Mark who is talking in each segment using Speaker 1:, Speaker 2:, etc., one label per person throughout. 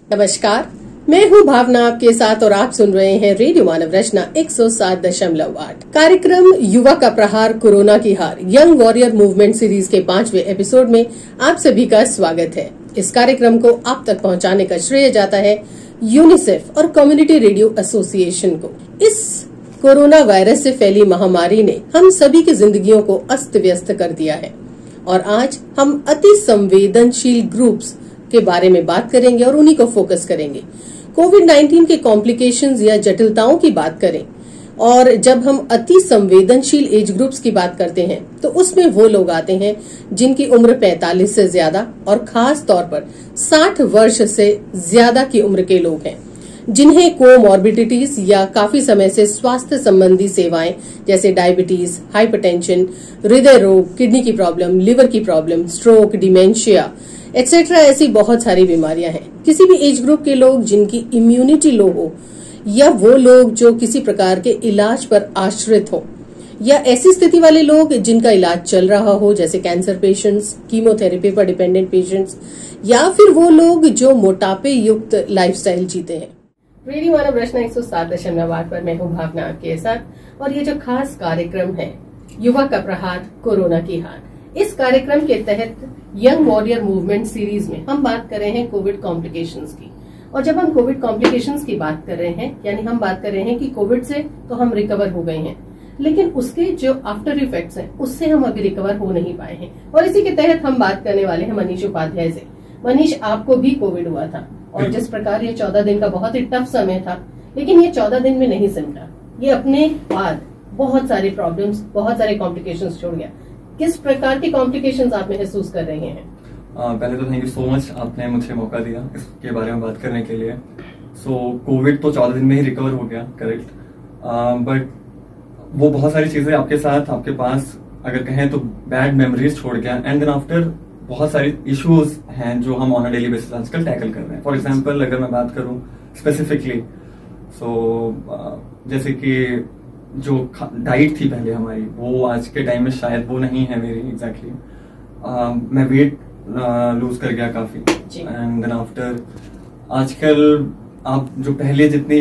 Speaker 1: नमस्कार, मैं हूं भावना आपके साथ और आप सुन रहे हैं रेडियो मानव रचना 107.8 कार्यक्रम युवा का प्रहार कोरोना की हार यंग वॉरियर मूवमेंट सीरीज के 5वें एपिसोड में आप सभी का स्वागत है। इस कार्यक्रम को आप तक पहुंचाने का श्रेय जाता है यूनिसेफ और कम्युनिटी रेडियो एसोसिएशन को। इस कोरोना वायरस से फैली महामारी ने हम सभी की जिंदगियों को अस्त व्यस्त कर दिया है और आज हम अति संवेदनशील ग्रुप्स के बारे में बात करेंगे और उन्हीं को फोकस करेंगे। कोविड-19 के कॉम्प्लिकेशंस या जटिलताओं की बात करें और जब हम अति संवेदनशील एज ग्रुप्स की बात करते हैं तो उसमें वो लोग आते हैं जिनकी उम्र 45 से ज्यादा और खास तौर पर 60 वर्ष से ज्यादा की उम्र के लोग हैं, जिन्हें कोमॉर्बिडिटीज या काफी समय से स्वास्थ्य संबंधी सेवाएं जैसे डायबिटीज, हाइपरटेंशन, हृदय रोग, किडनी की प्रॉब्लम, लिवर की प्रॉब्लम, स्ट्रोक, डिमेंशिया एक्सेट्रा ऐसी बहुत सारी बीमारियां हैं। किसी भी एज ग्रुप के लोग जिनकी इम्यूनिटी लो हो या वो लोग जो किसी प्रकार के इलाज पर आश्रित हो या ऐसी स्थिति वाले लोग जिनका इलाज चल रहा हो जैसे कैंसर पेशेंट्स, कीमोथेरेपी पर डिपेंडेंट पेशेंट्स या फिर वो लोग जो मोटापे युक्त लाइफस्टाइल जीते हैं। रेडियो मानव रचना 107.8 पर मैं हूं भावना आपके साथ और ये जो खास कार्यक्रम है युवा का प्रहार कोरोना की हार, इस कार्यक्रम के तहत यंग वॉरियर मूवमेंट सीरीज में हम बात कर रहे हैं कोविड कॉम्प्लिकेशंस की। और जब हम कोविड कॉम्प्लिकेशंस की बात कर रहे हैं यानी हम बात कर रहे हैं कि कोविड से तो हम रिकवर हो गए हैं, लेकिन उसके जो आफ्टर इफेक्ट्स हैं उससे हम अभी रिकवर हो नहीं पाए हैं। और इसी के तहत हम बात करने वाले हैं मनीष उपाध्याय से। मनीष, आपको भी कोविड हुआ था और जिस प्रकार ये 14 दिन का बहुत ही टफ समय था, लेकिन ये 14 दिन में नहीं सिमटा, ये अपने बाद बहुत सारी प्रॉब्लम्स, बहुत सारे कॉम्प्लिकेशंस छोड़ गया। किस प्रकार की कॉम्प्लिकेशंस आप महसूस कर रहे हैं?
Speaker 2: पहले तो थैंक यू सो मच, आपने मुझे मौका दिया इसके बारे में बात करने के लिए। कोविड तो 14 दिन में ही रिकवर हो गया, करेक्ट, बट वो बहुत सारी चीजें आपके साथ, आपके पास अगर कहें तो बैड मेमोरीज छोड़ गया। एंड देन आफ्टर बहुत सारी इश्यूज हैं जो हम ऑन अ डेली बेसिस आजकल टैकल कर रहे हैं। फॉर एग्जाम्पल अगर मैं बात करूं स्पेसिफिकली, जैसे कि जो डाइट थी पहले हमारी, वो आज के टाइम में शायद वो नहीं है मेरी एग्जैक्टली। मैं वेट लूज कर गया काफी। एंड देन आफ्टर आजकल आप जो पहले जितनी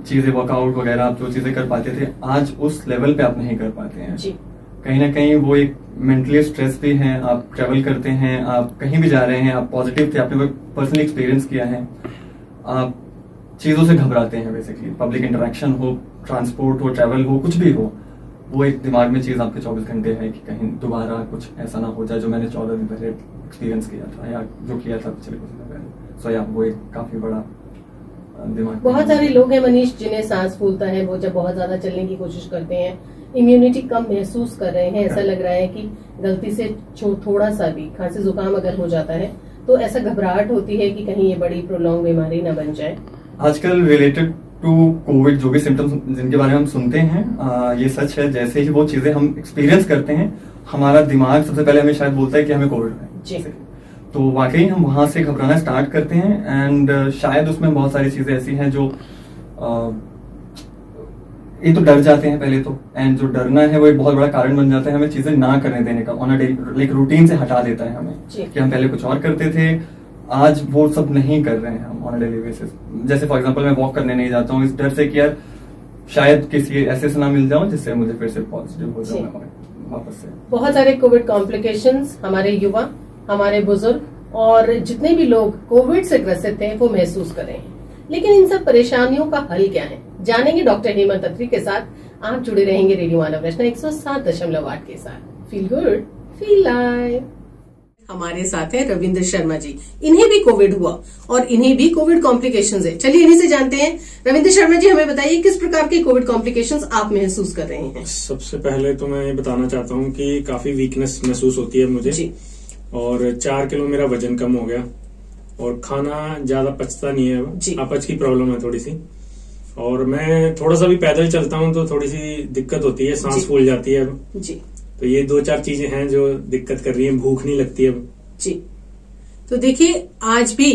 Speaker 2: चीजें वर्कआउट वगैरह आप जो चीजें कर पाते थे, आज उस लेवल पे आप नहीं कर पाते हैं। कहीं ना कहीं वो एक मेंटली स्ट्रेस भी है। आप ट्रेवल करते हैं, आप कहीं भी जा रहे हैं, आप पॉजिटिव थे, आपने पर्सनली एक्सपीरियंस किया है, आप चीजों से घबराते हैं। बेसिकली पब्लिक इंटरेक्शन हो, ट्रांसपोर्ट हो, ट्रेवल हो, कुछ भी हो, वो एक दिमाग में चीज आपके 24 घंटे है कि कहीं दोबारा कुछ ऐसा ना हो जाए जो मैंने 14 दिन पहले एक्सपीरियंस किया था या जो किया था पिछले कुछ दिन पहले। सो या वो एक काफी बड़ा दिमाग। बहुत
Speaker 1: सारे लोग हैं मनीष जिन्हें सांस फूलता है, वो जब बहुत ज्यादा चलने की कोशिश करते हैं, इम्यूनिटी कम महसूस कर रहे हैं, ऐसा लग रहा है कि गलती से थोड़ा सा भी खांसी जुकाम अगर हो जाता है तो ऐसा घबराहट होती है कि कहीं ये बड़ी प्रोलॉन्ग बीमारी न बन जाए।
Speaker 2: आजकल रिलेटेड टू कोविड जो भी सिम्टम्स जिनके बारे में हम सुनते हैं, ये सच है। जैसे ही वो चीजें हम एक्सपीरियंस करते हैं, हमारा दिमाग सबसे पहले हमें शायद बोलता है कि हमें कोविड है, तो वाकई हम वहां से घबराना स्टार्ट करते हैं। एंड शायद उसमें बहुत सारी चीजें ऐसी हैं जो ये तो डर जाते हैं पहले तो, एंड जो डरना है वो एक बहुत बड़ा कारण बन जाता है हमें चीजें ना करने देने का। On a day like routine से हटा देता है हमें कि हम पहले कुछ और करते थे, आज वो सब नहीं कर रहे हैं हम ऑन अ डेली बेसिस। जैसे फॉर एग्जांपल मैं वॉक करने नहीं जाता हूँ इस डर से कि यार शायद किसी ऐसे से ना मिल जाऊं जिससे मुझे फिर से पॉजिटिव हो जाऊं वापस से।
Speaker 1: बहुत सारे कोविड कॉम्प्लिकेशंस हमारे युवा, हमारे बुजुर्ग और जितने भी लोग कोविड से ग्रसित थे वो महसूस कर रहे हैं, लेकिन इन सब परेशानियों का हल क्या है जानेंगे डॉक्टर हेमंत अत्री के साथ। आप जुड़े रहेंगे रेडियो मानव रचना 107.8 के साथ। Feel good, feel live. हमारे साथ है रविंद्र शर्मा जी। इन्हें भी कोविड हुआ और इन्हें भी कोविड कॉम्प्लिकेशंस है। चलिए इन्हीं से जानते हैं। रविंद्र शर्मा जी, हमें बताइए किस प्रकार के कोविड कॉम्प्लिकेशंस आप महसूस कर रहे हैं?
Speaker 3: सबसे पहले तो मैं ये बताना चाहता हूँ कि काफी वीकनेस महसूस होती है मुझे जी। और 4 किलो मेरा वजन कम हो गया और खाना ज्यादा पचता नहीं है, अपच की प्रॉब्लम है थोड़ी सी। और मैं थोड़ा सा भी पैदल चलता हूँ तो थोड़ी सी दिक्कत होती है, सांस फूल जाती है जी। तो ये 2-4 चीजें हैं जो दिक्कत कर रही हैं। भूख नहीं लगती है
Speaker 1: जी। तो देखिए, आज भी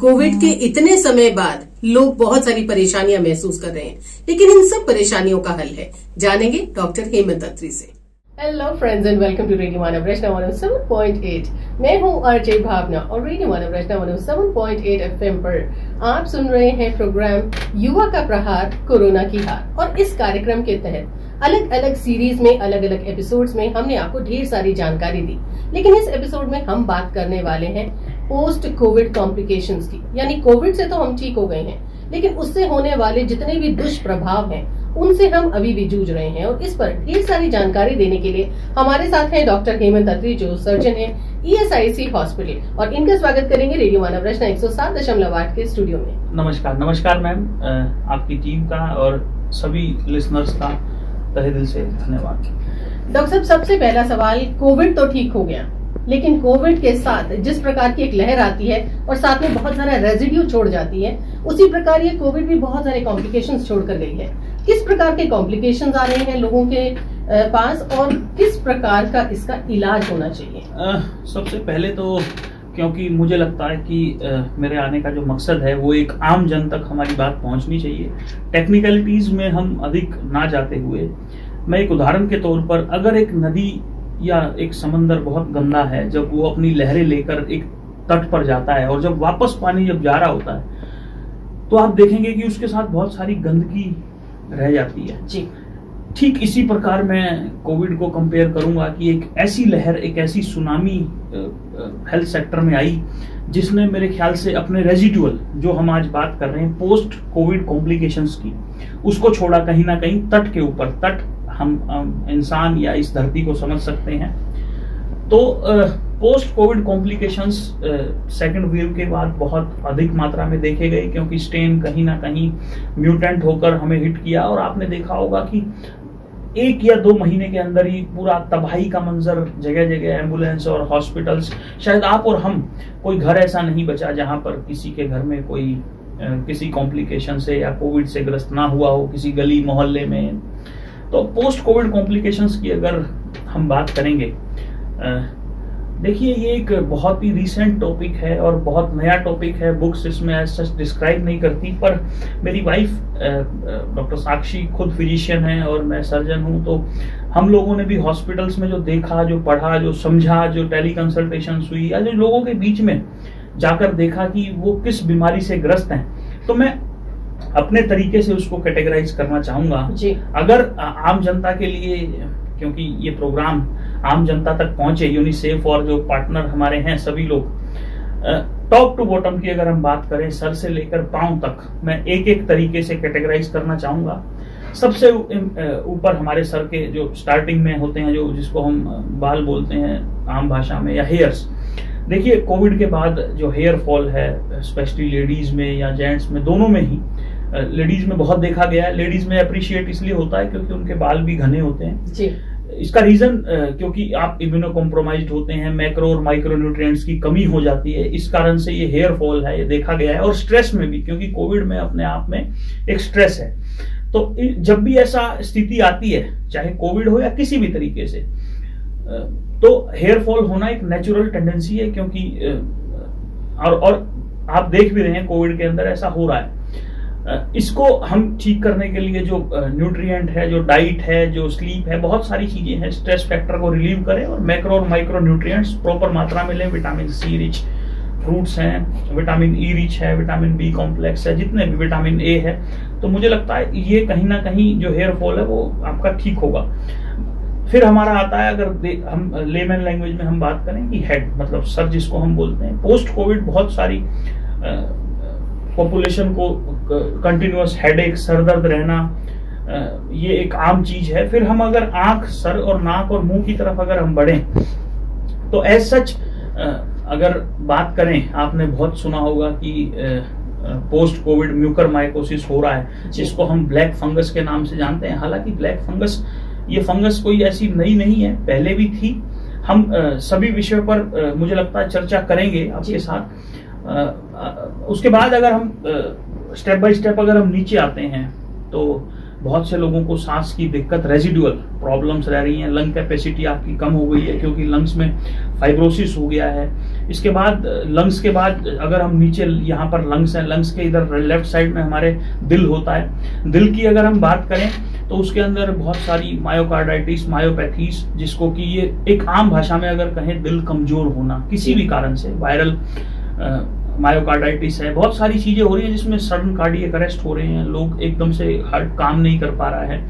Speaker 1: कोविड के इतने समय बाद लोग बहुत सारी परेशानियां महसूस कर रहे हैं, लेकिन इन सब परेशानियों का हल है। जानेंगे डॉक्टर हेमंत अत्री से। Hello friends and welcome to radio Manav Rachna 107.8। मैं हूं आरजे भावना और रेडियो मानव रचना 107.8 एफएम पर आप सुन रहे हैं प्रोग्राम युवा का प्रहार कोरोना की हार। और इस कार्यक्रम के तहत अलग अलग सीरीज में अलग अलग एपिसोड्स में हमने आपको ढेर सारी जानकारी दी, लेकिन इस एपिसोड में हम बात करने वाले हैं पोस्ट कोविड कॉम्प्लिकेशंस की। यानी कोविड से तो हम ठीक हो गए हैं, लेकिन उससे होने वाले जितने भी दुष्प्रभाव हैं उनसे हम अभी भी जूझ रहे हैं। और इस पर ढेर सारी जानकारी देने के लिए हमारे साथ हैं डॉक्टर हेमंत अत्री, जो सर्जन हैं ईएसआईसी हॉस्पिटल, और इनका स्वागत करेंगे रेडियो मानव रचना 107.8 के स्टूडियो में।
Speaker 4: नमस्कार मैम, आपकी टीम का और सभी लिसनर्स का तहे दिल से धन्यवाद।
Speaker 1: डॉक्टर साहब, सबसे पहला सवाल, कोविड तो ठीक हो गया, लेकिन कोविड के साथ जिस प्रकार की एक लहर आती है और साथ में बहुत सारा रेजिड्यू छोड़ जाती है, उसी प्रकार ये कोविड भी बहुत सारे कॉम्प्लिकेशंस छोड़कर गई है। किस प्रकार के कॉम्प्लिकेशंस आ रहे हैं लोगों के पास और किस प्रकार का इसका इलाज होना चाहिए?
Speaker 4: सबसे पहले तो क्योंकि मुझे लगता है कि मेरे आने का जो मकसद है वो एक आम जन तक हमारी बात पहुंचनी चाहिए। टेक्निकलिटीज में हम अधिक ना जाते हुए, मैं एक उदाहरण के तौर पर, अगर एक नदी या एक समंदर बहुत गंदा है, जब वो अपनी लहरें लेकर एक तट पर जाता है और जब वापस पानी जब जा रहा होता है, तो आप देखेंगे कि उसके साथ बहुत सारी गंदगी रह जाती है
Speaker 1: जी।
Speaker 4: ठीक इसी प्रकार मैं कोविड को कंपेयर करूंगा कि एक ऐसी लहर, एक ऐसी सुनामी हेल्थ सेक्टर में आई जिसने मेरे ख्याल से अपने रेजिडुअल, जो हम आज बात कर रहे हैं पोस्ट कोविड कॉम्प्लिकेशंस की, उसको छोड़ा कहीं ना कहीं तट के ऊपर। तट हम इंसान या इस धरती को समझ सकते हैं। तो post Covid complications second wave के बाद बहुत अधिक मात्रा में देखे गए, क्योंकि स्ट्रेन कहीं ना कहीं म्यूटेंट होकर हमें हिट किया। और आपने देखा होगा कि 1 या 2 महीने के अंदर ही पूरा तबाही का मंजर, जगह जगह एम्बुलेंस और हॉस्पिटल्स। शायद आप और हम, कोई घर ऐसा नहीं बचा जहां पर किसी के घर में कोई किसी कॉम्प्लिकेशन से या कोविड से ग्रस्त ना हुआ हो, किसी गली मोहल्ले में। तो पोस्ट कोविड कॉम्प्लिकेशंस की अगर हम बात करेंगे, देखिए ये एक बहुत ही रीसेंट टॉपिक है और बहुत नया टॉपिक है। बुक्स इसमें सच डिस्क्राइब नहीं करती, पर मेरी वाइफ डॉक्टर साक्षी खुद फिजिशियन है और मैं सर्जन हूं। तो हम लोगों ने भी हॉस्पिटल्स में जो देखा, जो पढ़ा, जो समझा, जो टेली कंसल्टेशन हुई, या जो लोगों के बीच में जाकर देखा कि वो किस बीमारी से ग्रस्त हैं, तो मैं अपने तरीके से उसको कैटेगराइज करना चाहूंगा जी। अगर आम जनता के लिए, क्योंकि ये प्रोग्राम आम जनता तक पहुंचे, यूनिसेफ और जो पार्टनर हमारे हैं सभी लोग, टॉप टू बॉटम की अगर हम बात करें, सर से लेकर पांव तक, मैं एक एक तरीके से कैटेगराइज करना चाहूंगा। सबसे ऊपर हमारे सर के जो स्टार्टिंग में होते हैं, जो जिसको हम बाल बोलते हैं आम भाषा में, या हेयर्स। देखिए कोविड के बाद जो हेयर फॉल है, स्पेशली लेडीज में या जेंट्स में, दोनों में ही, लेडीज में बहुत देखा गया है। लेडीज में अप्रिशिएट इसलिए होता है क्योंकि उनके बाल भी घने होते हैं जी। इसका रीजन क्योंकि आप इम्यूनो कॉम्प्रोमाइज्ड होते हैं, मैक्रो और माइक्रो न्यूट्रिएंट्स की कमी हो जाती है, इस कारण से ये हेयर फॉल है, ये देखा गया है। और स्ट्रेस में भी, क्योंकि कोविड में अपने आप में एक स्ट्रेस है। तो जब भी ऐसा स्थिति आती है, चाहे कोविड हो या किसी भी तरीके से, तो हेयर फॉल होना एक नेचुरल टेंडेंसी है। क्योंकि और आप देख भी रहे हैं कोविड के अंदर ऐसा हो रहा है। इसको हम ठीक करने के लिए जो न्यूट्रिएंट है, जो डाइट है, जो स्लीप है, बहुत सारी चीजें हैं, स्ट्रेस फैक्टर को रिलीव करें और मैक्रो और माइक्रो न्यूट्रिएंट्स प्रॉपर मात्रा में लें। विटामिन सी रिच फ्रूट्स हैं, विटामिन ई रिच है, विटामिन बी कॉम्प्लेक्स है, जितने भी विटामिन ए है। तो मुझे लगता है ये कहीं ना कहीं जो हेयर फॉल है वो आपका ठीक होगा। फिर हमारा आता है, अगर हम लेमन लैंग्वेज में हम बात करें कि हेड, मतलब सर जिसको हम बोलते हैं। पोस्ट कोविड बहुत सारी पॉपुलेशन को कंटिन्यूअस हेडेक, सर दर्द रहना, ये एक आम चीज है। फिर हम अगर आंख, सर और नाक और मुंह की तरफ अगर हम बढ़ें, तो एज सच अगर बात करें, आपने बहुत सुना होगा कि पोस्ट कोविड म्यूकरमाइकोसिस हो रहा है, जिसको हम ब्लैक फंगस के नाम से जानते हैं। हालांकि ब्लैक फंगस, ये फंगस कोई ऐसी नई नहीं है, पहले भी थी। हम सभी विषयों पर मुझे लगता है चर्चा करेंगे आपके साथ। उसके बाद अगर हम स्टेप बाय स्टेप अगर हम नीचे आते हैं, तो बहुत से लोगों को सांस की दिक्कत, रेजिडुअल प्रॉब्लम्स रह रही हैं। लंग कैपेसिटी आपकी कम हो गई है क्योंकि लंग्स में फाइब्रोसिस हो गया है। इसके बाद लंग्स के बाद अगर हम नीचे, यहाँ पर लंग्स हैं, लंग्स के इधर लेफ्ट साइड में हमारे दिल होता है। दिल की अगर हम बात करें तो उसके अंदर बहुत सारी मायोकार्डाइटिस, मायोपैथीज, जिसको कि ये एक आम भाषा में अगर कहें दिल कमजोर होना किसी भी कारण से, वायरल मायोकार्डाइटिस है, बहुत सारी चीजें हो रही हैं जिसमें सडन कार्डियक अरेस्ट हो रहे हैं, लोग एकदम से हार्ट काम नहीं कर पा रहा है।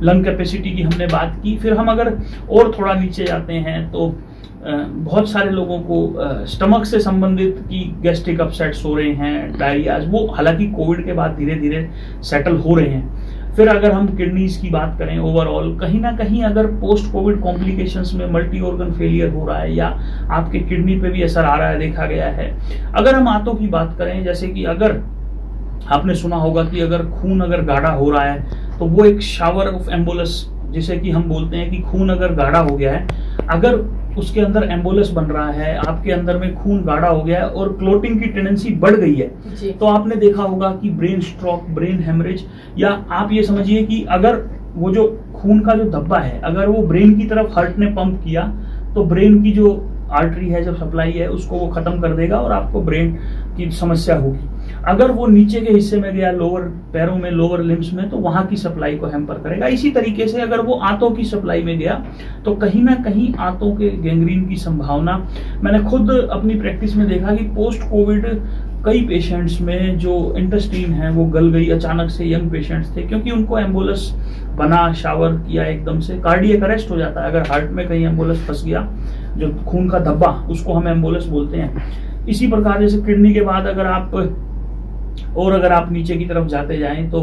Speaker 4: लंग कैपेसिटी की हमने बात की। फिर हम अगर और थोड़ा नीचे जाते हैं तो बहुत सारे लोगों को स्टमक से संबंधित की गैस्ट्रिक अपसेट्स हो रहे हैं, डायरियाज, वो हालांकि कोविड के बाद धीरे धीरे सेटल हो रहे हैं। फिर अगर हम किडनीज की बात करें, ओवरऑल कहीं ना कहीं अगर पोस्ट कोविड कॉम्प्लिकेशंस में मल्टी ऑर्गन फेलियर हो रहा है या आपके किडनी पे भी असर आ रहा है, देखा गया है। अगर हम आंतों की बात करें, जैसे कि अगर आपने सुना होगा कि अगर खून अगर गाढ़ा हो रहा है तो वो एक शावर ऑफ एम्बुलस, जिसे कि हम बोलते हैं कि खून अगर गाढ़ा हो गया है, अगर उसके अंदर एम्बुलस बन रहा है, आपके अंदर में खून गाढ़ा हो गया है और क्लोटिंग की टेंडेंसी बढ़ गई है, तो आपने देखा होगा कि ब्रेन स्ट्रोक, ब्रेन हेमरेज, या आप ये समझिए कि अगर वो जो खून का जो धब्बा है अगर वो ब्रेन की तरफ हार्ट ने पंप किया तो ब्रेन की जो आर्टरी है, जो सप्लाई है, उसको वो खत्म कर देगा और आपको ब्रेन की समस्या होगी। अगर वो नीचे के हिस्से में गया, लोअर पैरों में, लोअर लिम्स में, तो वहां की सप्लाई को हैम्पर करेगा। इसी तरीके से अगर वो आंतों की सप्लाई में गया तो कहीं ना कहीं आंतों के गैंग्रीन की संभावना, मैंने खुद अपनी प्रैक्टिस में देखा कि पोस्ट कोविड कई पेशेंट्स में जो इंटेस्टाइन है वो गल गई अचानक से। यंग पेशेंट्स थे, क्योंकि उनको एम्बुलस बना, शावर किया, एकदम से कार्डियक अरेस्ट हो जाता है। अगर हार्ट में कहीं एम्बुलस फंस गया, जो खून का धब्बा, उसको हम एम्बुलस बोलते हैं। इसी प्रकार जैसे किडनी के बाद अगर आप नीचे की तरफ जाते जाएं तो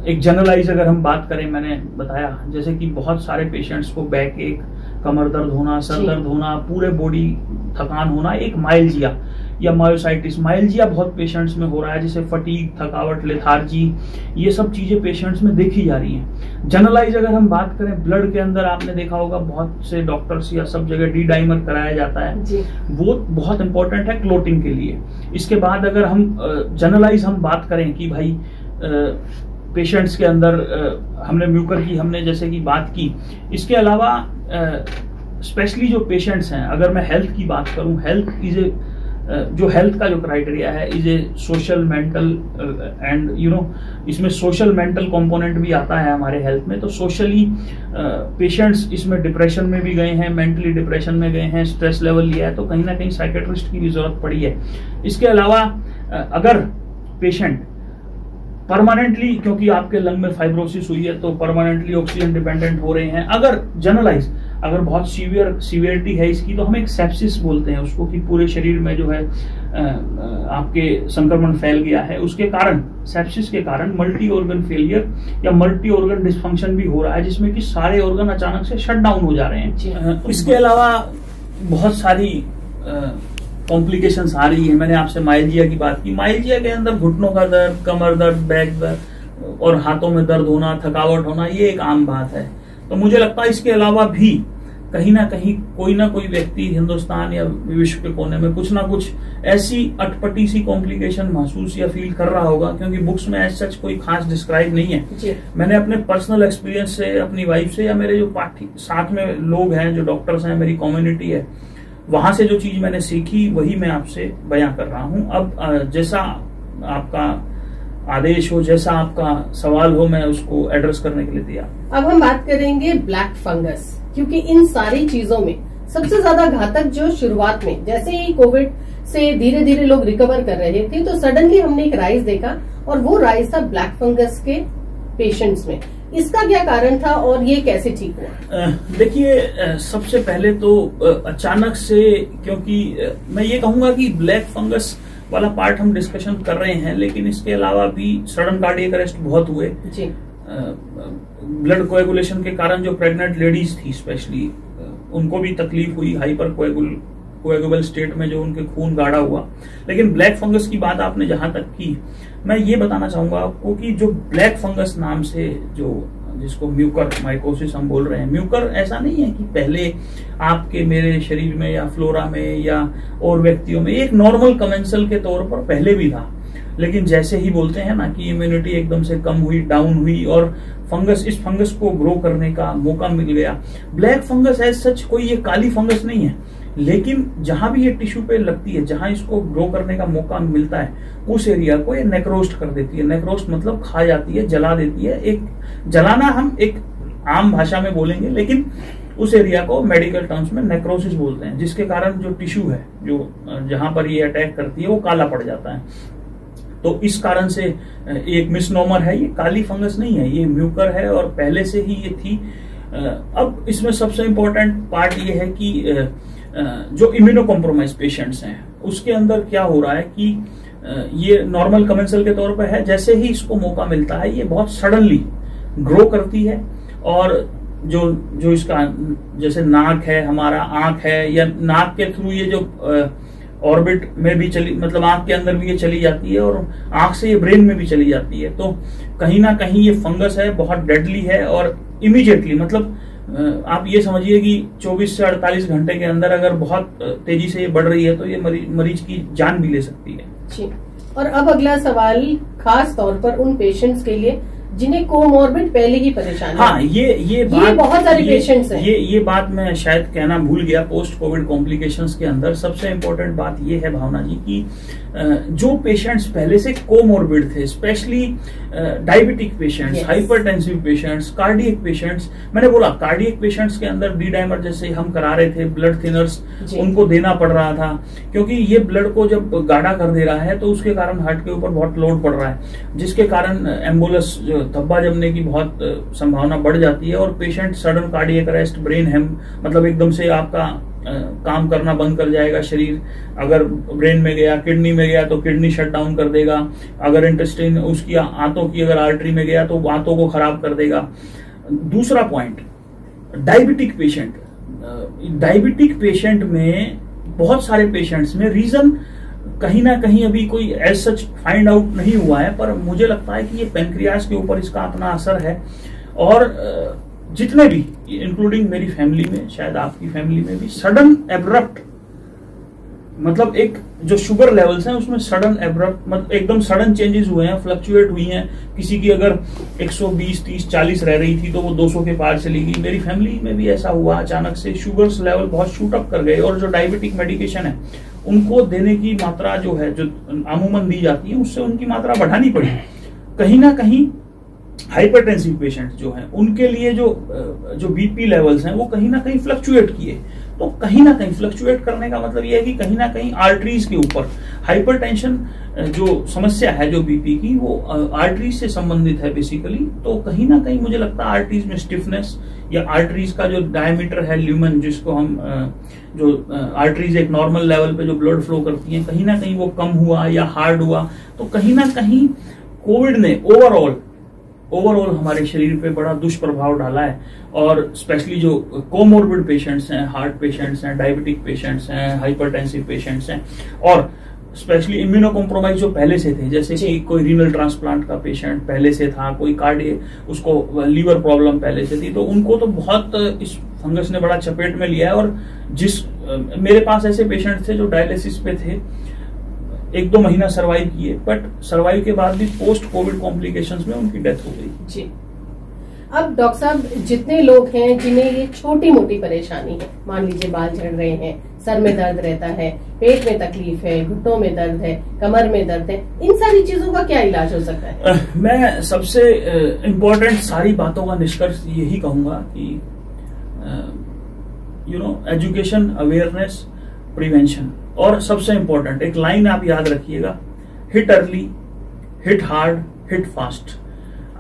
Speaker 4: एक जनरलाइज अगर हम बात करें, मैंने बताया जैसे कि बहुत सारे पेशेंट्स को बैक एक, कमर दर्द होना, सर दर्द होना, पूरे बॉडी थकान होना, एक माइल्जिया या मायोसाइटिस, माइल्जिया बहुत पेशेंट्स में हो रहा है, जैसे फटीग, थकावट, लेथार्जी, ये सब चीजें पेशेंट्स में देखी जा रही हैं। जनरलाइज अगर हम बात करें, ब्लड के अंदर आपने देखा होगा बहुत से डॉक्टर्स या सब जगह डी डाइमर कराया जाता है, वो बहुत इंपॉर्टेंट है क्लोटिंग के लिए। इसके बाद अगर हम जनरलाइज हम बात करें कि भाई पेशेंट्स के अंदर हमने म्यूकर की हमने जैसे कि बात की, इसके अलावा स्पेशली जो पेशेंट्स हैं, अगर मैं हेल्थ की बात करूं, हेल्थ इज ए जो हेल्थ का जो क्राइटेरिया है is a social, mental and इसमें सोशल मेंटल कंपोनेंट भी आता है हमारे हेल्थ में। तो सोशली पेशेंट्स इसमें डिप्रेशन में भी गए हैं, मेंटली डिप्रेशन में गए हैं, स्ट्रेस लेवल लिया है, तो कहीं ना कहीं साइकेट्रिस्ट की भी जरूरत पड़ी है। इसके अलावा अगर पेशेंट परमानेंटली, क्योंकि आपके लंग में फाइब्रोसिस हुई है तो परमानेंटली ऑक्सीजन डिपेंडेंट हो रहे हैं, अगर जनरलाइज अगर बहुत सीवियरिटी है इसकी, तो हम एक सेप्सिस बोलते हैं उसको, कि पूरे शरीर में जो है आपके संक्रमण फैल गया है, उसके कारण, सेप्सिस के कारण मल्टी ऑर्गन फेलियर या मल्टी ऑर्गन डिस्फंक्शन भी हो रहा है, जिसमें कि सारे ऑर्गन अचानक से शट डाउन हो जा रहे हैं। इसके अलावा बहुत सारी कॉम्प्लिकेशंस आ रही है। मैंने आपसे माइल्जिया की बात की, माइल्जिया के अंदर घुटनों का दर्द, कमर दर्द, बैक दर्द और हाथों में दर्द होना, थकावट होना, ये एक आम बात है। तो मुझे लगता है इसके अलावा भी कहीं ना कहीं कोई ना कोई व्यक्ति हिंदुस्तान या विश्व के कोने में कुछ ना कुछ ऐसी अटपटी सी कॉम्प्लिकेशन महसूस या फील कर रहा होगा, क्योंकि बुक्स में ऐसा कोई खास डिस्क्राइब नहीं है। मैंने अपने पर्सनल एक्सपीरियंस से, अपनी वाइफ से, या मेरे जो साथ में लोग हैं, जो डॉक्टर्स हैं, मेरी कम्युनिटी है, वहां से जो चीज मैंने सीखी वही मैं आपसे बयां कर रहा हूं। अब जैसा आपका आदेश हो, जैसा आपका सवाल हो, मैं उसको एड्रेस करने के लिए तैयार।
Speaker 1: अब हम बात करेंगे ब्लैक फंगस, क्योंकि इन सारी चीजों में सबसे ज्यादा घातक जो शुरुआत में, जैसे ही कोविड से धीरे धीरे लोग रिकवर कर रहे थे, तो सडनली हमने एक राइज देखा, और वो राइज था ब्लैक फंगस के पेशेंट्स में। इसका क्या कारण था और ये कैसे ठीक हुआ?
Speaker 4: देखिए, सबसे पहले तो अचानक से, क्योंकि मैं ये कहूंगा कि ब्लैक फंगस वाला पार्ट हम डिस्कशन कर रहे हैं, लेकिन इसके अलावा भी सडन कार्डियक अरेस्ट बहुत हुए जी। ब्लड कोएगुलेशन के कारण जो प्रेग्नेंट लेडीज थी स्पेशली, उनको भी तकलीफ हुई, हाइपर कोएगुबल स्टेट में जो उनके खून गाढ़ा हुआ। लेकिन ब्लैक फंगस की बात आपने जहां तक की, मैं ये बताना चाहूंगा आपको कि जो ब्लैक फंगस नाम से जिसको म्यूकर माइकोसिस हम बोल रहे हैं, म्यूकर ऐसा नहीं है कि पहले आपके मेरे शरीर में या फ्लोरा में या और व्यक्तियों में, एक नॉर्मल कमेंसल के तौर पर पहले भी था, लेकिन जैसे ही बोलते हैं ना कि इम्यूनिटी एकदम से कम हुई, डाउन हुई, और इस फंगस को ग्रो करने का मौका मिल गया। ब्लैक फंगस एज सच कोई ये काली फंगस नहीं है, लेकिन जहां भी ये टिश्यू पे लगती है, जहां इसको ग्रो करने का मौका मिलता है, उस एरिया को ये नेक्रोस्ट कर देती है। नेक्रोस्ट मतलब खा जाती है, जला देती है। एक जलाना हम एक आम भाषा में बोलेंगे, लेकिन उस एरिया को मेडिकल टर्म्स में नेक्रोसिस बोलते हैं, जिसके कारण जो टिश्यू है, जो जहां पर ये अटैक करती है, वो काला पड़ जाता है। तो इस कारण से एक मिसनोमर है, ये काली फंगस नहीं है, ये म्यूकर है और पहले से ही ये थी। अब इसमें सबसे इंपॉर्टेंट पार्ट ये है कि जो इम्यूनो कॉम्प्रोमाइज पेशेंट्स हैं, उसके अंदर क्या हो रहा है कि ये नॉर्मल कमेंसल के तौर पर है, जैसे ही इसको मौका मिलता है ये बहुत सडनली ग्रो करती है। और जो इसका जैसे नाक है, हमारा आंख है, या नाक के थ्रू ये जो ऑर्बिट में भी चली, मतलब आंख के अंदर भी ये चली जाती है, और आंख से ये ब्रेन में भी चली जाती है। तो कहीं ना कहीं ये फंगस है, बहुत डेडली है, और इमीडिएटली मतलब आप ये समझिए कि 24 से 48 घंटे के अंदर अगर बहुत तेजी से ये बढ़ रही है तो ये मरीज की जान भी ले सकती है।
Speaker 1: जी। और अब अगला सवाल खास तौर पर उन पेशेंट्स के लिए जिन्हें कोमॉर्बिड पहले ही परेशानी।
Speaker 4: हाँ, ये
Speaker 1: बहुत सारे पेशेंट्स हैं।
Speaker 4: ये बात मैं शायद कहना भूल गया। पोस्ट कोविड कॉम्प्लिकेशंस के अंदर सबसे इम्पोर्टेंट बात ये है भावना जी कि जो पेशेंट्स पहले से कोमॉर्बिड थे, specially diabetic patients, hypertensive patients, cardiac patients. मैंने बोला कार्डियक पेशेंट्स के अंदर डी डाइमर जैसे हम करा रहे थे, ब्लड थिनर्स उनको देना पड़ रहा था, क्योंकि ये ब्लड को जब गाढ़ा कर दे रहा है तो उसके कारण हार्ट के ऊपर बहुत लोड पड़ रहा है, जिसके कारण एम्बुलस धब्बा जमने की बहुत संभावना बढ़ जाती है, और patient sudden cardiac arrest, brain hem, मतलब एकदम से आपका काम करना बंद कर जाएगा शरीर। अगर ब्रेन में गया, किडनी में गया तो किडनी शट डाउन कर देगा। अगर इंटेस्टाइन, उसकी आंतों की अगर आर्टरी में गया तो आंतों को खराब कर देगा। दूसरा point, diabetic patient. Diabetic patient में बहुत सारे पेशेंट्स में रीजन कहीं ना कहीं अभी कोई एज सच फाइंड आउट नहीं हुआ है, पर मुझे लगता है कि ये पेनक्रियास के ऊपर इसका अपना असर है। और जितने भी, इंक्लूडिंग मेरी फैमिली में, शायद आपकी फैमिली में भी, सडन एब्रप्ट, मतलब एक जो शुगर लेवल्स हैं उसमें सडन एब्रप्ट, मतलब एकदम सडन चेंजेस हुए हैं, फ्लक्चुएट हुई हैं। किसी की अगर 120, 30, 40 रह रही थी तो वो 200 के पार चली गई। मेरी फैमिली में भी ऐसा हुआ, अचानक से शुगर्स लेवल बहुत शूट अप कर गए, और जो डायबिटिक मेडिकेशन है उनको देने की मात्रा जो है, जो अमूमन दी जाती है, उससे उनकी मात्रा बढ़ानी पड़ी। कहीं ना कहीं हाइपरटेंसिव पेशेंट्स जो हैं उनके लिए जो बीपी लेवल्स हैं वो कहीं ना कहीं फ्लक्चुएट किए। तो कहीं ना कहीं फ्लक्चुएट करने का मतलब ये है कि कहीं ना कहीं आर्टरीज के ऊपर हाइपरटेंशन जो समस्या है, जो बीपी की, वो आर्टरीज से संबंधित है बेसिकली। तो कहीं ना कहीं मुझे लगता है आर्टरीज में स्टिफनेस, या आर्टरीज का जो डायमीटर है, ल्यूमन, जिसको हम जो आर्टरीज एक नॉर्मल लेवल पे जो ब्लड फ्लो करती हैं, कहीं ना कहीं वो कम हुआ या हार्ड हुआ। तो कहीं ना कहीं कोविड ने ओवरऑल हमारे शरीर पे बड़ा दुष्प्रभाव डाला है। और स्पेशली जो कोमोर्बिड पेशेंट्स हैं, हार्ट पेशेंट्स हैं, डायबिटिक पेशेंट्स हैं, हाइपरटेंसिव पेशेंट्स हैं, और स्पेशली इम्यूनो कॉम्प्रोमाइज जो पहले से थे, जैसे कि कोई रीनल ट्रांसप्लांट का पेशेंट पहले से था, कोई कार्डियक, उसको लीवर प्रॉब्लम पहले से थी, तो उनको तो बहुत इस फंगस ने बड़ा चपेट में लिया है। और मेरे पास ऐसे पेशेंट थे जो डायलिसिस पे थे, 1-2 महीना सर्वाइव किए, बट सर्वाइव के बाद भी पोस्ट कोविड कॉम्प्लिकेशंस में उनकी डेथ हो गई।
Speaker 1: जी। अब डॉक्टर साहब, जितने लोग हैं जिन्हें ये छोटी मोटी परेशानी है, मान लीजिए बाल झड़ रहे हैं, सर में दर्द रहता है, पेट में तकलीफ है, घुटनों में दर्द है, कमर में दर्द है, इन सारी चीजों का क्या इलाज हो सकता है?
Speaker 4: मैं सबसे इम्पोर्टेंट सारी बातों का निष्कर्ष यही कहूंगा कि एजुकेशन, अवेयरनेस, प्रिवेंशन, और सबसे इम्पोर्टेंट एक लाइन आप याद रखिएगा, hit early, hit hard, hit fast.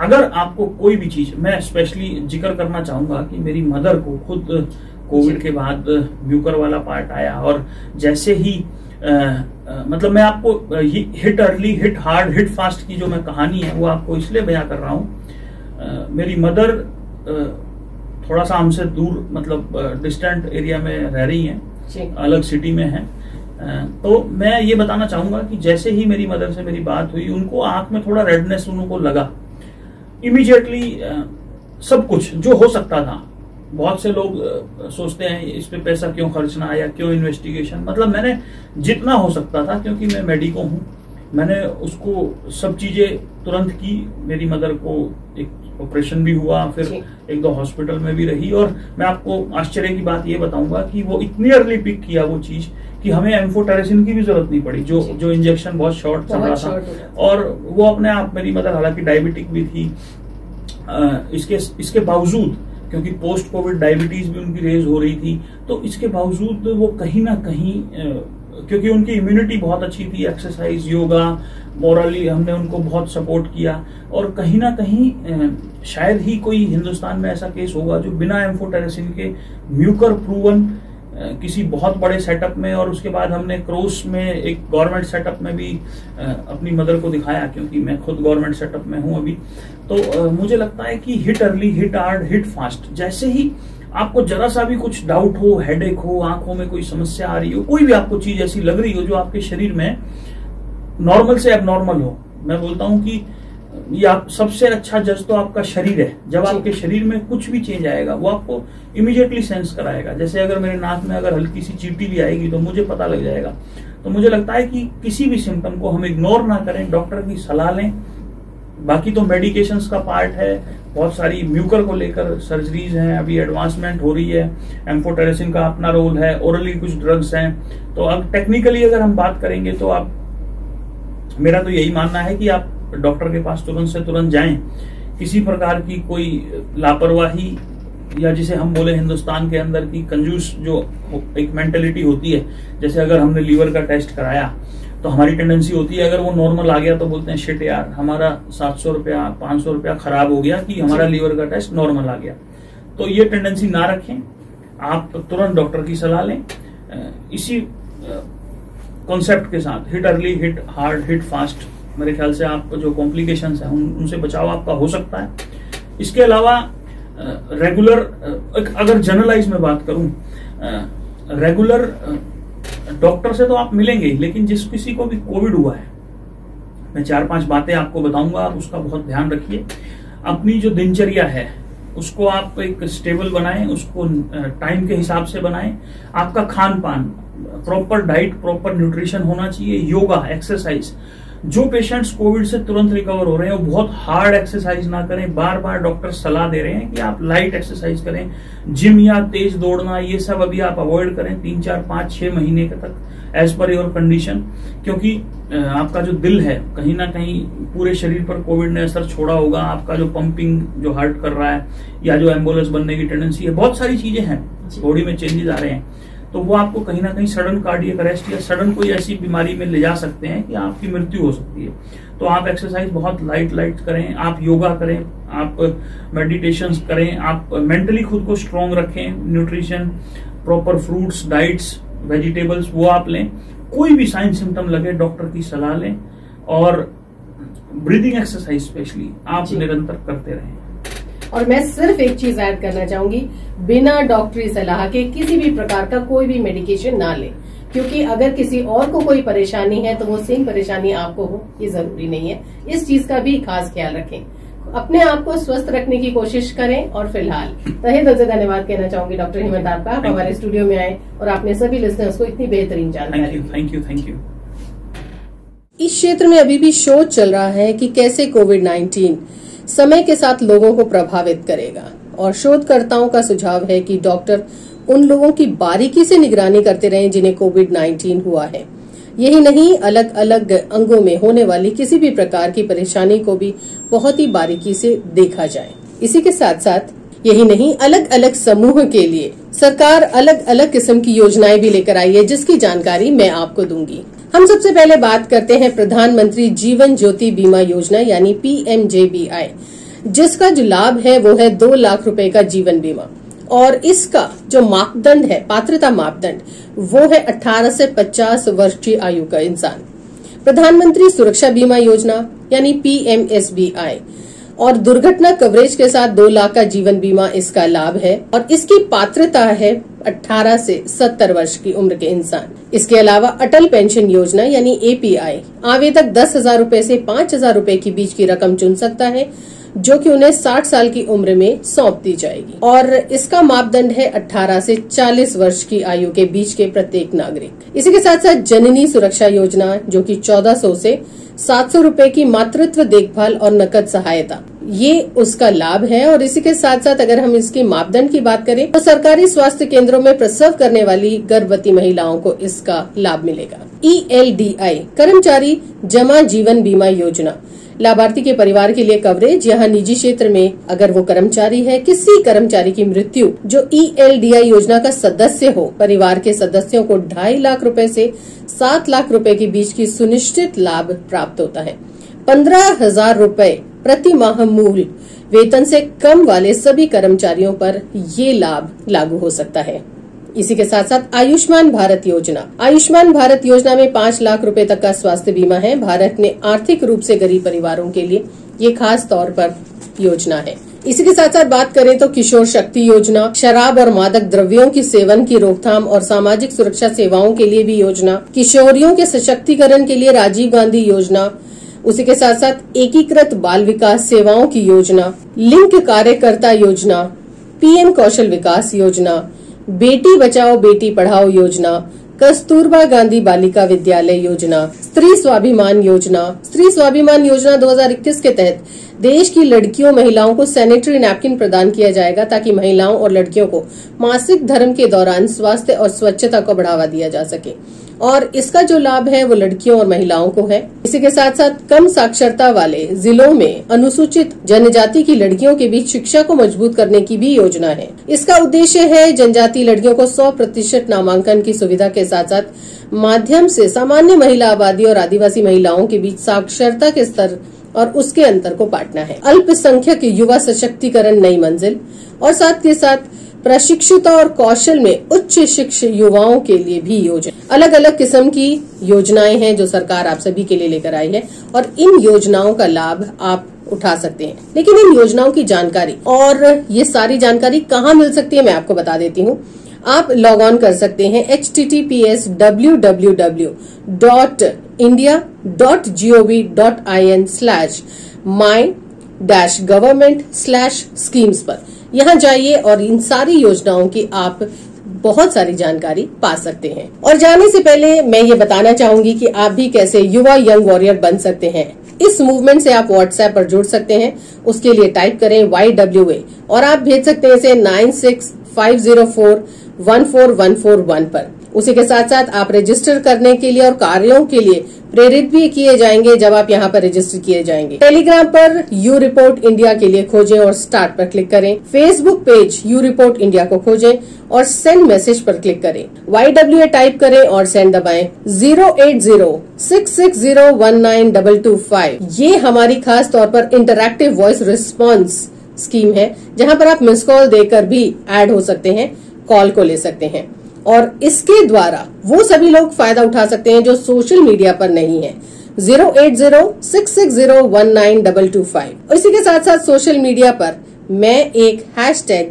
Speaker 4: अगर आपको कोई भी चीज, मैं स्पेशली जिक्र करना चाहूंगा कि मेरी मदर को खुद कोविड के बाद म्यूकर वाला पार्ट आया, और जैसे ही मतलब मैं आपको hit early, hit hard, hit fast की जो मैं कहानी है वो आपको इसलिए बयां कर रहा हूं। मेरी मदर थोड़ा सा हमसे दूर, मतलब डिस्टेंट एरिया में रह रही हैं, अलग सिटी में है। तो मैं ये बताना चाहूंगा कि जैसे ही मेरी मदर से मेरी बात हुई, उनको आंख में थोड़ा रेडनेस उनको लगा। इमीडिएटली सब कुछ जो हो सकता था, बहुत से लोग सोचते हैं इस पे पैसा क्यों खर्चना या क्यों इन्वेस्टिगेशन, मतलब मैंने जितना हो सकता था, क्योंकि मैं मेडिको हूं, मैंने उसको सब चीजें तुरंत की। मेरी मदर को एक ऑपरेशन भी हुआ, फिर एक दो हॉस्पिटल में भी रही। और मैं आपको आश्चर्य की बात ये बताऊंगा कि वो इतनी अर्ली पिक किया वो चीज कि हमें एम्फोटेरेसिन की भी जरूरत नहीं पड़ी, जो इंजेक्शन बहुत शॉर्ट चल रहा था। और वो अपने आप, मेरी मदर हालांकि डायबिटिक भी थी, इसके बावजूद, क्योंकि पोस्ट कोविड डायबिटीज भी उनकी रेज हो रही थी, तो इसके बावजूद वो कहीं ना कहीं, क्योंकि उनकी इम्यूनिटी बहुत अच्छी थी, एक्सरसाइज, योगा, मॉरली हमने उनको बहुत सपोर्ट किया। और कहीं ना कहीं शायद ही कोई हिंदुस्तान में ऐसा केस होगा जो बिना एम्फोटेरेसिन के म्यूकर प्रूवन किसी बहुत बड़े सेटअप में, और उसके बाद हमने क्रोस में एक गवर्नमेंट सेटअप में भी अपनी मदर को दिखाया, क्योंकि मैं खुद गवर्नमेंट सेटअप में हूं अभी। तो मुझे लगता है कि hit early, hit hard, hit fast. जैसे ही आपको जरा सा भी कुछ डाउट हो, हेडेक हो, आंखों में कोई समस्या आ रही हो, कोई भी आपको चीज ऐसी लग रही हो जो आपके शरीर में नॉर्मल से एबनॉर्मल हो, मैं बोलता हूं कि ये आप सबसे अच्छा जज तो आपका शरीर है। जब आपके शरीर में कुछ भी चेंज आएगा वो आपको इमीडिएटली सेंस कराएगा। जैसे अगर मेरे नाक में अगर हल्की सी चींटी भी आएगी तो मुझे पता लग जाएगा। तो मुझे लगता है कि किसी भी सिम्टम को हम इग्नोर ना करें, डॉक्टर की सलाह लें। बाकी तो मेडिकेशंस का पार्ट है, बहुत सारी म्यूकर को लेकर सर्जरीज हैं, अभी एडवांसमेंट हो रही है, एम्फोटेरेसिन का अपना रोल है, ओरली कुछ ड्रग्स हैं। तो अब टेक्निकली अगर हम बात करेंगे तो आप, मेरा तो यही मानना है कि आप डॉक्टर के पास तुरंत से तुरंत जाएं। किसी प्रकार की कोई लापरवाही, या जिसे हम बोले हिंदुस्तान के अंदर की कंजूस जो एक मेंटेलिटी होती है, जैसे अगर हमने लीवर का टेस्ट कराया तो हमारी टेंडेंसी होती है, अगर वो नॉर्मल आ गया तो बोलते हैं शिट यार, हमारा 700 रुपया 500 रुपया खराब हो गया कि हमारा लीवर का टेस्ट नॉर्मल आ गया। तो ये टेंडेंसी ना रखें, आप तुरंत डॉक्टर की सलाह लें। इसी कॉन्सेप्ट के साथ hit early, hit hard, hit fast, मेरे ख्याल से आप जो कॉम्प्लिकेशंस हैं उनसे बचाव आपका हो सकता है। इसके अलावा रेगुलर, अगर जनरलाइज में बात करूं, रेगुलर डॉक्टर से तो आप मिलेंगे, लेकिन जिस किसी को भी कोविड हुआ है, मैं 4-5 बातें आपको बताऊंगा, आप उसका बहुत ध्यान रखिए। अपनी जो दिनचर्या है उसको आप एक स्टेबल बनाएं, उसको टाइम के हिसाब से बनाएं। आपका खान पान, प्रॉपर डाइट, प्रॉपर न्यूट्रिशन होना चाहिए, योगा, एक्सरसाइज। जो पेशेंट्स कोविड से तुरंत रिकवर हो रहे हैं वो बहुत हार्ड एक्सरसाइज ना करें। बार बार डॉक्टर सलाह दे रहे हैं कि आप लाइट एक्सरसाइज करें, जिम या तेज दौड़ना, ये सब अभी आप अवॉइड करें 3, 4, 5, 6 महीने तक, एज पर योर कंडीशन। क्योंकि आपका जो दिल है, कहीं ना कहीं पूरे शरीर पर कोविड ने असर छोड़ा होगा। आपका जो पंपिंग जो हार्ट कर रहा है, या जो एम्बुलेंस बनने की टेंडेंसी है, बहुत सारी चीजें हैं, बॉडी में चेंजेस आ रहे हैं, तो वो आपको कहीं ना कहीं सडन कार्डियक अरेस्ट या सडन कोई ऐसी बीमारी में ले जा सकते हैं कि आपकी मृत्यु हो सकती है। तो आप एक्सरसाइज बहुत लाइट करें, आप योगा करें, आप मेडिटेशन करें, आप मेंटली खुद को स्ट्रांग रखें, nutrition, proper fruits, diets, vegetables वो आप लें। कोई भी साइन सिम्टम लगे डॉक्टर की सलाह लें, और ब्रीदिंग एक्सरसाइज स्पेशली आप निरंतर करते रहें।
Speaker 1: और मैं सिर्फ एक चीज ऐड करना चाहूंगी, बिना डॉक्टरी सलाह के किसी भी प्रकार का कोई भी मेडिकेशन ना लें, क्योंकि अगर किसी और को कोई परेशानी है तो वो सेम परेशानी आपको हो, ये जरूरी नहीं है। इस चीज का भी खास ख्याल रखें, अपने आप को स्वस्थ रखने की कोशिश करें। और फिलहाल तहे दिल से धन्यवाद कहना चाहूंगी डॉक्टर हेमंत आपका, आप हमारे स्टूडियो में आए और आपने सभी लिसनर्स को इतनी बेहतरीन जानकारी।
Speaker 4: Thank you.
Speaker 1: इस क्षेत्र में अभी भी शोध चल रहा है कि कैसे कोविड-19 समय के साथ लोगों को प्रभावित करेगा, और शोधकर्ताओं का सुझाव है कि डॉक्टर उन लोगों की बारीकी से निगरानी करते रहें जिन्हें कोविड-19 हुआ है। यही नहीं, अलग अलग अंगों में होने वाली किसी भी प्रकार की परेशानी को भी बहुत ही बारीकी से देखा जाए। इसी के साथ साथ यही नहीं, अलग अलग समूह के लिए सरकार अलग अलग किस्म की योजनाएं भी लेकर आई है, जिसकी जानकारी मैं आपको दूंगी। हम सबसे पहले बात करते हैं प्रधानमंत्री जीवन ज्योति बीमा योजना यानी PMJBI, जिसका जो लाभ है वो है 2 लाख रुपए का जीवन बीमा, और इसका जो मापदंड है, पात्रता मापदंड, वो है 18 से 50 वर्ष की आयु का इंसान। प्रधानमंत्री सुरक्षा बीमा योजना यानी PMSBI और दुर्घटना कवरेज के साथ 2 लाख का जीवन बीमा इसका लाभ है, और इसकी पात्रता है 18 से 70 वर्ष की उम्र के इंसान। इसके अलावा अटल पेंशन योजना यानी API, आवेदक 10,000 रूपए से 5,000 रूपए के बीच की रकम चुन सकता है, जो कि उन्हें 60 साल की उम्र में सौंप दी जाएगी, और इसका मापदंड है 18 से 40 वर्ष की आयु के बीच के प्रत्येक नागरिक। इसी के साथ साथ जननी सुरक्षा योजना, जो कि 1400 से 700 रूपए की मातृत्व देखभाल और नकद सहायता, ये उसका लाभ है। और इसी के साथ साथ अगर हम इसकी मापदंड की बात करें तो सरकारी स्वास्थ्य केंद्रों में प्रसव करने वाली गर्भवती महिलाओं को इसका लाभ मिलेगा। ELDI कर्मचारी जमा जीवन बीमा योजना, लाभार्थी के परिवार के लिए कवरेज। यहाँ निजी क्षेत्र में अगर वो कर्मचारी है, किसी कर्मचारी की मृत्यु जो ELDI योजना का सदस्य हो, परिवार के सदस्यों को 2.5 लाख रुपए से 7 लाख रुपए के बीच की सुनिश्चित लाभ प्राप्त होता है। 15,000 रुपए प्रति माह मूल वेतन से कम वाले सभी कर्मचारियों पर ये लाभ लागू हो सकता है। इसी के साथ साथ आयुष्मान भारत योजना, आयुष्मान भारत योजना में 5 लाख रुपए तक का स्वास्थ्य बीमा है। भारत में आर्थिक रूप से गरीब परिवारों के लिए ये खास तौर पर योजना है। इसी के साथ साथ बात करें तो किशोर शक्ति योजना, शराब और मादक द्रव्यों की सेवन की रोकथाम और सामाजिक सुरक्षा सेवाओं के लिए भी योजना, किशोरियों के सशक्तिकरण के लिए राजीव गांधी योजना, उसी के साथ साथ एकीकृत बाल विकास सेवाओं की योजना, लिंक कार्यकर्ता योजना, PM कौशल विकास योजना, बेटी बचाओ बेटी पढ़ाओ योजना, कस्तूरबा गांधी बालिका विद्यालय योजना, स्त्री स्वाभिमान योजना। स्त्री स्वाभिमान योजना 2021 के तहत देश की लड़कियों महिलाओं को सैनिटरी नैपकिन प्रदान किया जाएगा ताकि महिलाओं और लड़कियों को मासिक धर्म के दौरान स्वास्थ्य और स्वच्छता को बढ़ावा दिया जा सके। और इसका जो लाभ है वो लड़कियों और महिलाओं को है। इसी के साथ साथ कम साक्षरता वाले जिलों में अनुसूचित जनजाति की लड़कियों के बीच शिक्षा को मजबूत करने की भी योजना है। इसका उद्देश्य है जनजाति लड़कियों को 100% नामांकन की सुविधा के साथ साथ माध्यम से सामान्य महिला आबादी और आदिवासी महिलाओं के बीच साक्षरता के स्तर और उसके अंतर को पाटना है। अल्पसंख्यक युवा सशक्तिकरण नई मंजिल, और साथ के साथ प्रशिक्षुता और कौशल में उच्च शिक्षित युवाओं के लिए भी योजना। अलग अलग किस्म की योजनाएं हैं जो सरकार आप सभी के लिए लेकर आई है और इन योजनाओं का लाभ आप उठा सकते हैं। लेकिन इन योजनाओं की जानकारी और ये सारी जानकारी कहाँ मिल सकती है मैं आपको बता देती हूँ। आप लॉग ऑन कर सकते हैं https://my-government/schemes पर। यहाँ जाइए और इन सारी योजनाओं की आप बहुत सारी जानकारी पा सकते हैं। और जाने से पहले मैं ये बताना चाहूंगी कि आप भी कैसे युवा यंग वॉरियर बन सकते हैं। इस मूवमेंट से आप व्हाट्सएप पर जुड़ सकते हैं। उसके लिए टाइप करें YWA और आप भेज सकते हैं इसे 9650414141 पर। उसी के साथ साथ आप रजिस्टर करने के लिए और कार्यों के लिए प्रेरित भी किए जाएंगे जब आप यहाँ पर रजिस्टर किए जाएंगे। टेलीग्राम पर यू रिपोर्ट इंडिया के लिए खोजें और स्टार्ट पर क्लिक करें। Facebook page you report India को खोजें और सेंड मैसेज पर क्लिक करें। YWA टाइप करें और सेंड दबाएं। 08066019225 ये हमारी खास तौर पर इंटरैक्टिव वॉइस रिस्पॉन्स स्कीम है जहाँ पर आप मिस कॉल देकर भी ऐड हो सकते हैं, कॉल को ले सकते हैं। और इसके द्वारा वो सभी लोग फायदा उठा सकते हैं जो सोशल मीडिया पर नहीं है। 08066019225। इसी के साथ साथ सोशल मीडिया पर मैं एक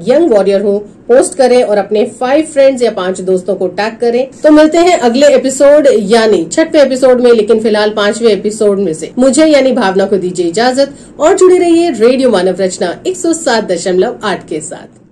Speaker 1: #यंग वॉरियर हूँ पोस्ट करें और अपने 5 फ्रेंड्स या 5 दोस्तों को टैग करें। तो मिलते हैं अगले एपिसोड यानी 6वें एपिसोड में, लेकिन फिलहाल 5वें एपिसोड में से मुझे यानी भावना को दीजिए इजाजत और जुड़े रहिए रेडियो मानव रचना 107.8 के साथ।